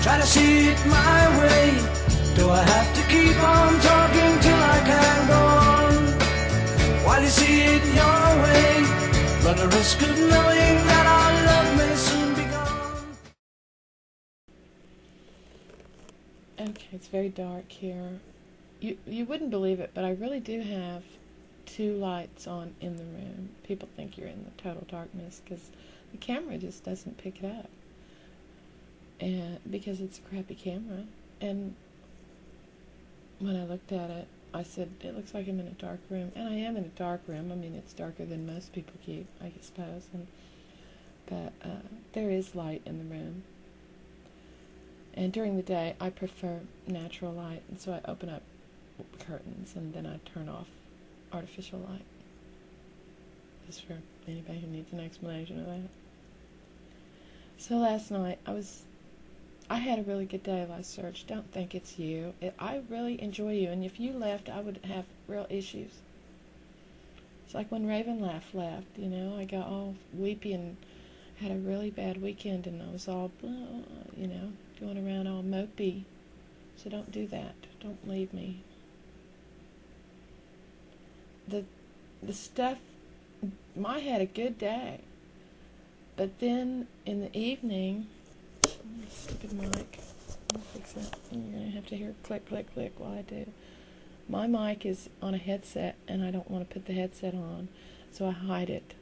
Try to see it my way. Do I have to keep on talking till I can go on? While you see it your way, run the risk of knowing that our love may soon be gone. Okay, it's very dark here. You wouldn't believe it, but I really do have 2 lights on in the room. People think you're in the total darkness because the camera just doesn't pick it up. And because it's a crappy camera. And when I looked at it, I said, it looks like I'm in a dark room. And I am in a dark room. I mean, it's darker than most people keep, I suppose. But there is light in the room. And during the day, I prefer natural light. And so I open up curtains and then I turn off artificial light. Just for anybody who needs an explanation of that. So last night, I had a really good day last search. Don't think it's you. I really enjoy you, and if you left, I would have real issues. It's like when Raven left, you know, I got all weepy and had a really bad weekend, and I was all, you know, going around all mopey. So don't do that. Don't leave me. The stuff, I had a good day, but then in the evening, stupid mic, I'll fix it. You're going to have to hear click, click, click while I do. My mic is on a headset, and I don't want to put the headset on, so I hide it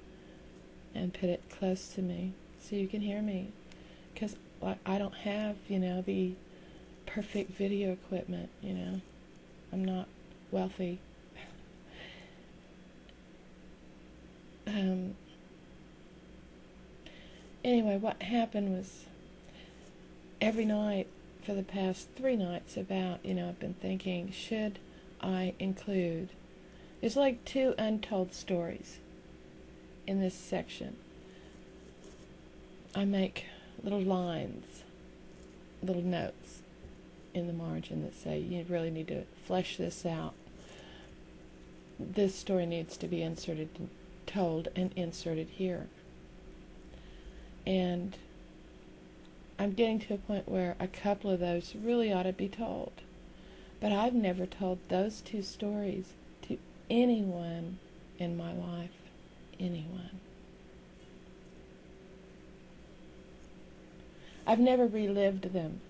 and put it close to me so you can hear me, because I don't have, you know, the perfect video equipment, you know. I'm not wealthy. Anyway, what happened was every night for the past 3 nights about, you know, I've been thinking, should I include, there's like 2 untold stories in this section. I make little lines, little notes in the margin that say, you really need to flesh this out. This story needs to be told and inserted here. And I'm getting to a point where a couple of those really ought to be told. But I've never told those 2 stories to anyone in my life. Anyone. I've never relived them.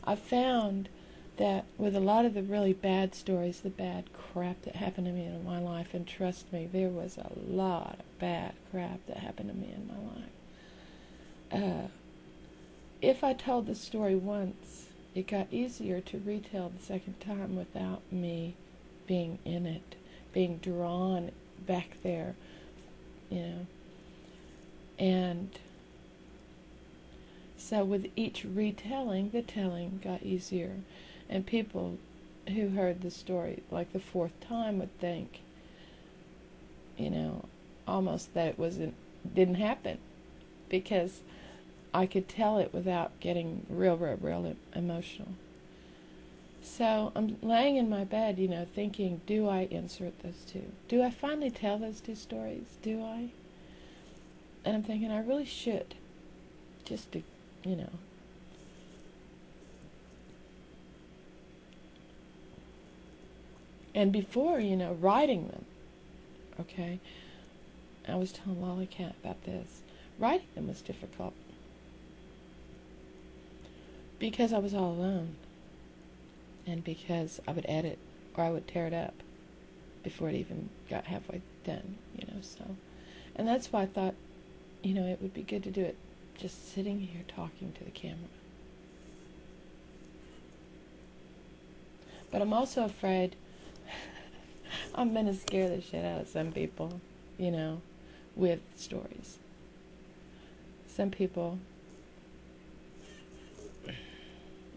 I've found that with a lot of the really bad stories, the bad crap that happened to me in my life, and trust me, there was a lot of bad crap that happened to me in my life. If I told the story once, it got easier to retell the second time without me being in it, being drawn back there, you know. And so with each retelling, the telling got easier. And people who heard the story like the 4th time would think, you know, almost that it didn't happen, because I could tell it without getting real emotional. So I'm laying in my bed, you know, thinking, do I insert those 2? Do I finally tell those 2 stories? Do I? And I'm thinking, I really should. Just to, you know. And before, you know, writing them, okay, I was telling Lollycat about this. Writing them was difficult, because I was all alone, and because I would edit, or I would tear it up before it even got halfway done, you know, so. And that's why I thought, you know, it would be good to do it just sitting here talking to the camera. But I'm also afraid I'm going to scare the shit out of some people, you know, with stories. Some people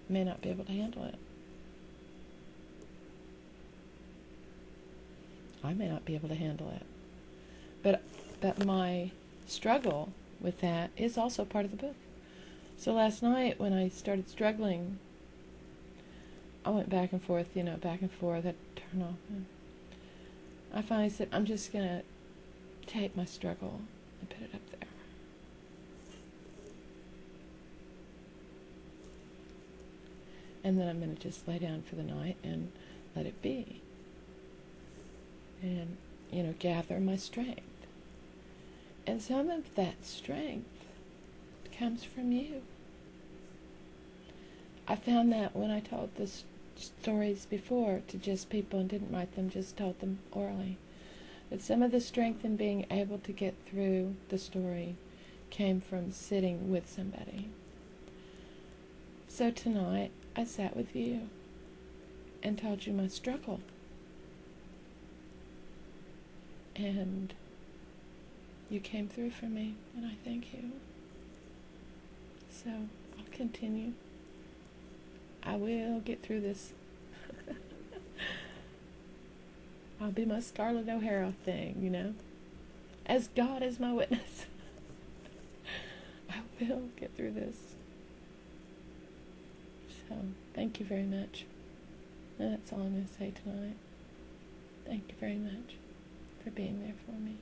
may not be able to handle it. I may not be able to handle it. But my struggle with that is also part of the book. So last night when I started struggling, I went back and forth, you know, back and forth. I'd turn off. I finally said, I'm just going to take my struggle and put it up there. And then I'm going to just lay down for the night and let it be. And, gather my strength. And some of that strength comes from you. I found that when I told the stories before to just people and didn't write them, just told them orally, that some of the strength in being able to get through the story came from sitting with somebody. So tonight, I sat with you and told you my struggle. And you came through for me, and I thank you. So, I'll continue. I will get through this. I'll be my Scarlett O'Hara thing, As God is my witness. I will get through this. So, thank you very much. And that's all I'm going to say tonight. Thank you very much for being there for me.